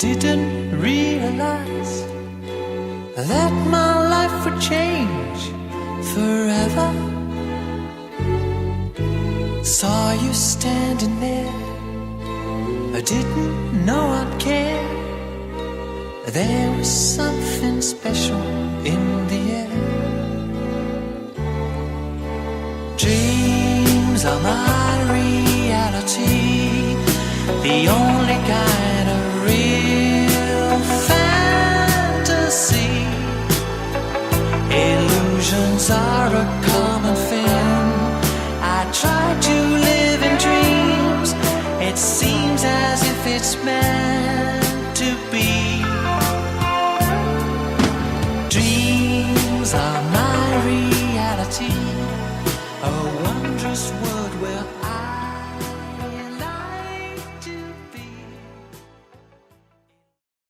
didn't realize that my life would change forever. Saw you standing there, I didn't know I'd care. There was something special in the air. Dreams are my reality, the only kind of real fantasy. Illusions are a common thing. I try to live in dreams, it seems as if it's meant